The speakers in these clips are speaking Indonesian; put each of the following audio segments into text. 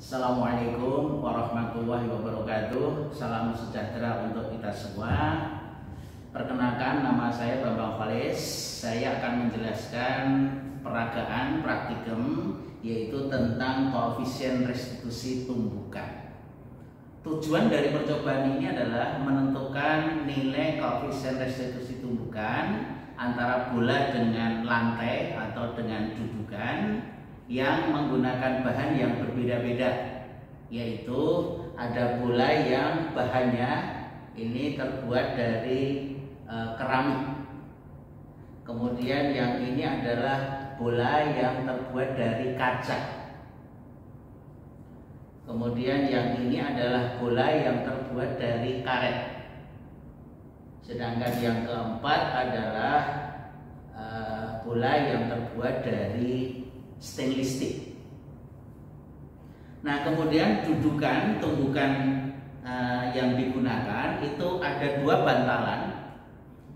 Assalamualaikum warahmatullahi wabarakatuh. Salam sejahtera untuk kita semua. Perkenalkan, nama saya Bambang Falis. Saya akan menjelaskan peragaan praktikum, yaitu tentang koefisien restitusi tumbukan. Tujuan dari percobaan ini adalah menentukan nilai koefisien restitusi tumbukan antara bola dengan lantai atau dengan dudukan yang menggunakan bahan yang berbeda-beda, yaitu ada bola yang bahannya ini terbuat dari keramik, kemudian yang ini adalah bola yang terbuat dari kaca, kemudian yang ini adalah bola yang terbuat dari karet, sedangkan yang keempat adalah bola yang terbuat dari stainless steel. Nah, kemudian dudukan tumbukan yang digunakan itu ada dua bantalan.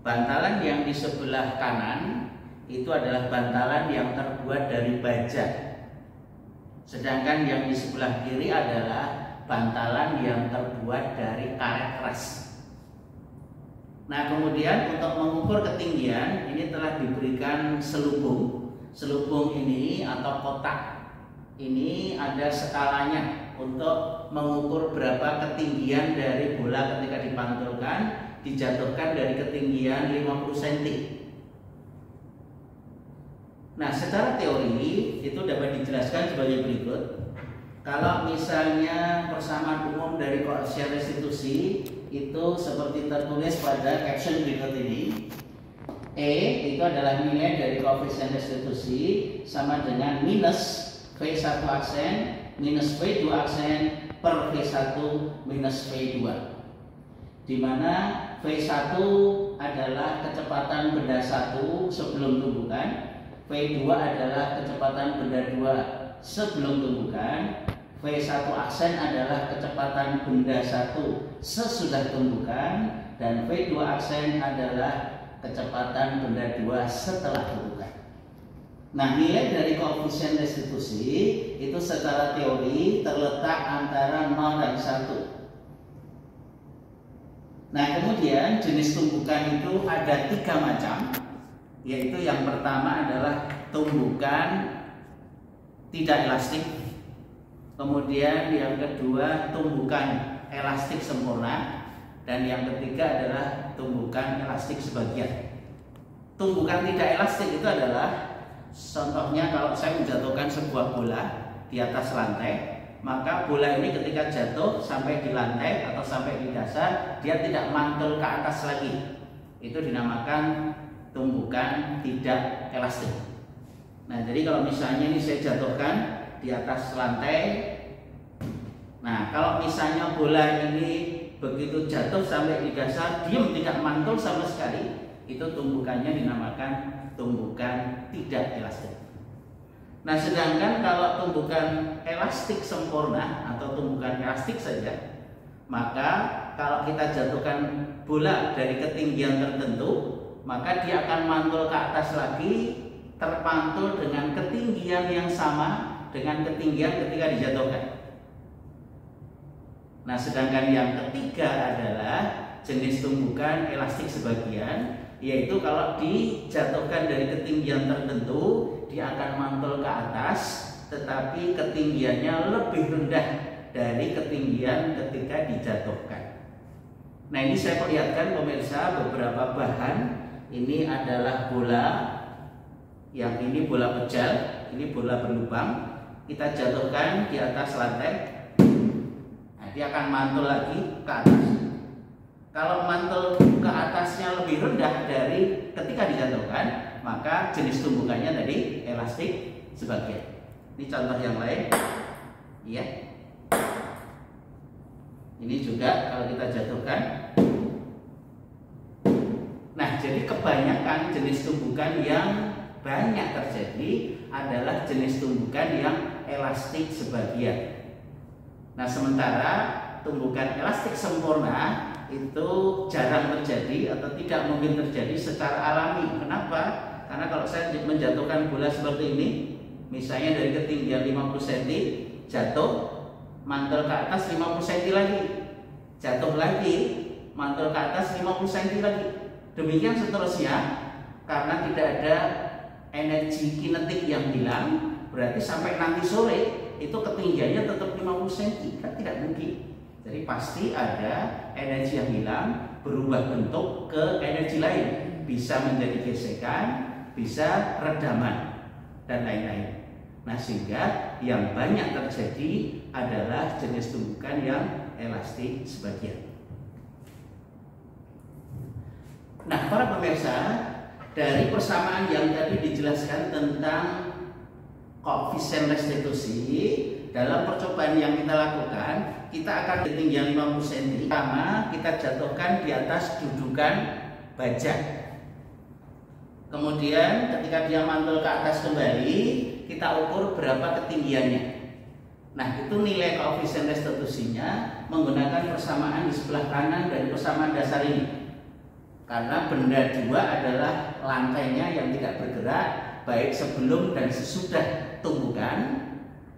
Bantalan yang di sebelah kanan itu adalah bantalan yang terbuat dari baja, sedangkan yang di sebelah kiri adalah bantalan yang terbuat dari karet keras. Nah, kemudian untuk mengukur ketinggian ini telah diberikan selubung. Selubung ini atau kotak ini ada skalanya untuk mengukur berapa ketinggian dari bola ketika dipantulkan, dijatuhkan dari ketinggian 50 cm. Nah, secara teori itu dapat dijelaskan sebagai berikut. Kalau misalnya persamaan umum dari koefisien restitusi itu seperti tertulis pada caption berikut ini. E itu adalah nilai dari koefisien restitusi sama dengan minus V1 aksen minus V2 aksen per V1 minus V2, di mana V1 adalah kecepatan benda 1 sebelum tumbukan, V2 adalah kecepatan benda 2 sebelum tumbukan, V1 aksen adalah kecepatan benda 1 sesudah tumbukan, dan V2 aksen adalah kecepatan benda 2 setelah tumbukan. Nah, nilai dari koefisien restitusi itu secara teori terletak antara 0 dan 1. Nah, kemudian jenis tumbukan itu ada 3 macam, yaitu yang pertama adalah tumbukan tidak elastik, kemudian yang kedua tumbukan elastik sempurna, dan yang ketiga adalah tumbukan elastik sebagian. Tumbukan tidak elastik itu adalah, contohnya kalau saya menjatuhkan sebuah bola di atas lantai, maka bola ini ketika jatuh sampai di lantai atau sampai di dasar, dia tidak mantul ke atas lagi. Itu dinamakan tumbukan tidak elastik. Nah, jadi kalau misalnya ini saya jatuhkan di atas lantai, nah kalau misalnya bola ini begitu jatuh sampai di dasar diam, tidak mantul sama sekali, itu tumbukannya dinamakan tumbukan tidak elastik. Nah, sedangkan kalau tumbukan elastik sempurna atau tumbukan elastik saja, maka kalau kita jatuhkan bola dari ketinggian tertentu, maka dia akan mantul ke atas lagi, terpantul dengan ketinggian yang sama dengan ketinggian ketika dijatuhkan. Nah, sedangkan yang ketiga adalah jenis tumbukan elastik sebagian, yaitu kalau dijatuhkan dari ketinggian tertentu, dia akan mantul ke atas, tetapi ketinggiannya lebih rendah dari ketinggian ketika dijatuhkan. Nah, ini saya perlihatkan pemirsa beberapa bahan. Ini adalah bola, yang ini bola pejal, ini bola berlubang. Kita jatuhkan di atas lantai, dia akan mantul lagi ke atas. Kalau mantul ke atasnya lebih rendah dari ketika dijatuhkan, maka jenis tumbukannya tadi elastik sebagian. Ini contoh yang lain, ya. Ini juga kalau kita jatuhkan. Nah, jadi kebanyakan jenis tumbukan yang banyak terjadi adalah jenis tumbukan yang elastik sebagian. Nah, sementara tumbukan elastik sempurna itu jarang terjadi atau tidak mungkin terjadi secara alami. Kenapa? Karena kalau saya menjatuhkan bola seperti ini, misalnya dari ketinggian 50 cm jatuh, mantul ke atas 50 cm lagi, jatuh lagi, mantul ke atas 50 cm lagi. Demikian seterusnya, karena tidak ada energi kinetik yang hilang, berarti sampai nanti sore itu ketinggiannya tetap 50 cm, kan tidak mungkin. Jadi pasti ada energi yang hilang berubah bentuk ke energi lain, bisa menjadi gesekan, bisa redaman, dan lain-lain. Nah, sehingga yang banyak terjadi adalah jenis tumbukan yang elastik sebagian. Nah, para pemirsa, dari persamaan yang tadi dijelaskan tentang koefisien restitusi, dalam percobaan yang kita lakukan, kita akan ketinggian 50 cm. Pertama, kita jatuhkan di atas dudukan baja. Kemudian ketika dia mantul ke atas kembali, kita ukur berapa ketinggiannya. Nah, itu nilai koefisien restitusinya menggunakan persamaan di sebelah kanan dari persamaan dasar ini. Karena benda dua adalah lantainya yang tidak bergerak baik sebelum dan sesudah tumbukan,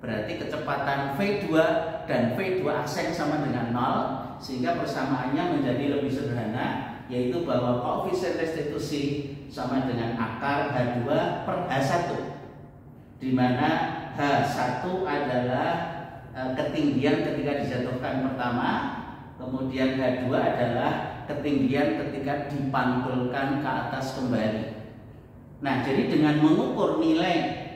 berarti kecepatan V2 dan V2 aksen sama dengan 0, sehingga persamaannya menjadi lebih sederhana, yaitu bahwa koefisien restitusi sama dengan akar H2 per H1, di mana H1 adalah ketinggian ketika dijatuhkan pertama, kemudian H2 adalah ketinggian ketika dipantulkan ke atas kembali. Nah, jadi dengan mengukur nilai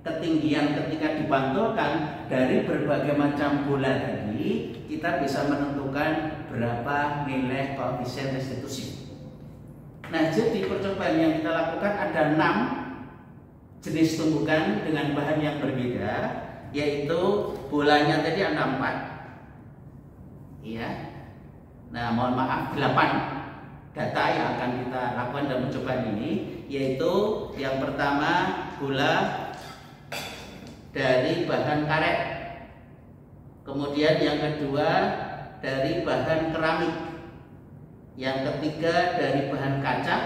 ketinggian ketika dipantulkan dari berbagai macam bola tadi, kita bisa menentukan berapa nilai koefisien restitusi. Nah, jadi percobaan yang kita lakukan ada 6 jenis tumbukan dengan bahan yang berbeda, yaitu bolanya tadi ada 4. Iya. Nah, mohon maaf, 8 data yang akan kita lakukan dalam percobaan ini, yaitu yang pertama bola dari bahan karet, kemudian yang kedua dari bahan keramik, yang ketiga dari bahan kaca,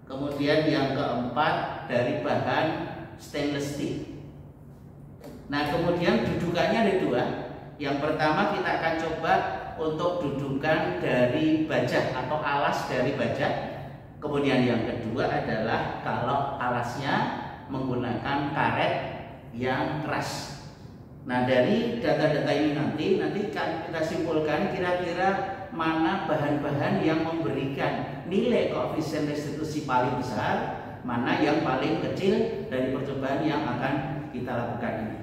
kemudian yang keempat dari bahan stainless steel. Nah, kemudian dudukannya ada 2. Yang pertama kita akan coba untuk dudukan dari baja atau alas dari baja. Kemudian yang kedua adalah kalau alasnya menggunakan karet yang keras. Nah, dari data-data ini nanti kita simpulkan kira-kira mana bahan-bahan yang memberikan nilai koefisien restitusi paling besar, mana yang paling kecil dari percobaan yang akan kita lakukan ini.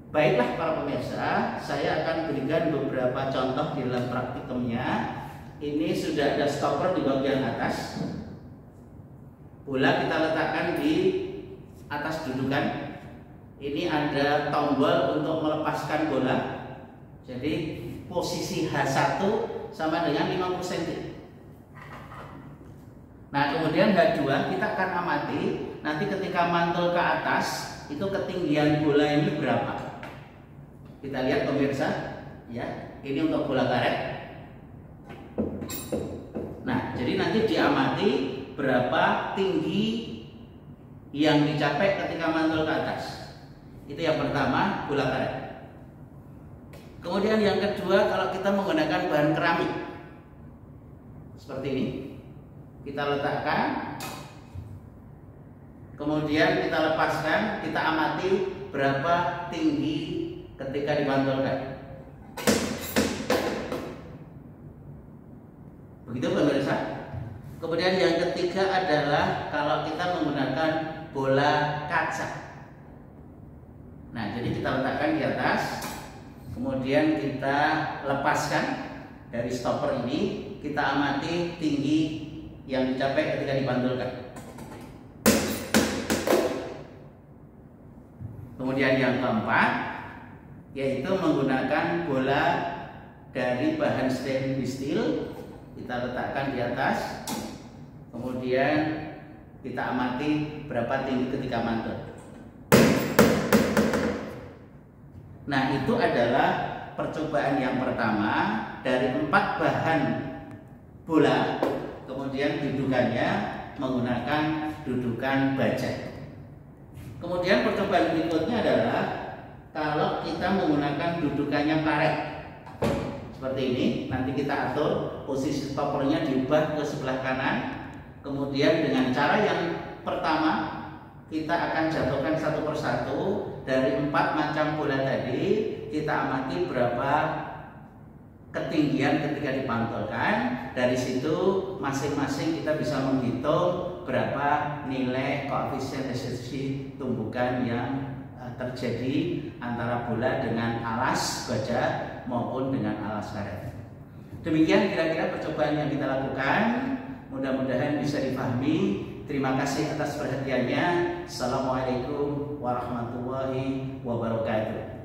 Baiklah para pemirsa, saya akan berikan beberapa contoh di dalam praktikumnya. Ini sudah ada stopper di bagian atas. Bola kita letakkan di atas dudukan. Ini ada tombol untuk melepaskan bola. Jadi posisi H1 sama dengan 50 cm. Nah, kemudian H2 kita akan amati nanti ketika mantul ke atas itu ketinggian bola ini berapa. Kita lihat pemirsa, ya, ini untuk bola karet. Nah, jadi nanti diamati berapa tinggi yang dicapai ketika mantul ke atas. Itu yang pertama, bola karet. Kemudian yang kedua, kalau kita menggunakan bahan keramik seperti ini, kita letakkan, kemudian kita lepaskan, kita amati berapa tinggi ketika dipantulkan. Begitu pemirsa. Kemudian yang ketiga adalah kalau kita menggunakan bola kaca. Nah, jadi kita letakkan di atas, kemudian kita lepaskan dari stopper ini, kita amati tinggi yang dicapai ketika dipantulkan. Kemudian yang keempat yaitu menggunakan bola dari bahan stainless steel, kita letakkan di atas, kemudian kita amati berapa tinggi ketika mantul. Nah, itu adalah percobaan yang pertama dari 4 bahan bola, kemudian dudukannya menggunakan dudukan baja. Kemudian percobaan berikutnya adalah kalau kita kita menggunakan dudukannya karet seperti ini. Nanti kita atur posisi stoppernya diubah ke sebelah kanan. Kemudian dengan cara yang pertama, kita akan jatuhkan satu persatu dari 4 macam bola tadi. Kita amati berapa ketinggian ketika dipantulkan. Dari situ masing-masing kita bisa menghitung berapa nilai koefisien resolusi tumbukan yang terjadi antara bola dengan alas baja maupun dengan alas karet. Demikian kira-kira percobaan yang kita lakukan. Mudah-mudahan bisa dipahami. Terima kasih atas perhatiannya. Assalamualaikum warahmatullahi wabarakatuh.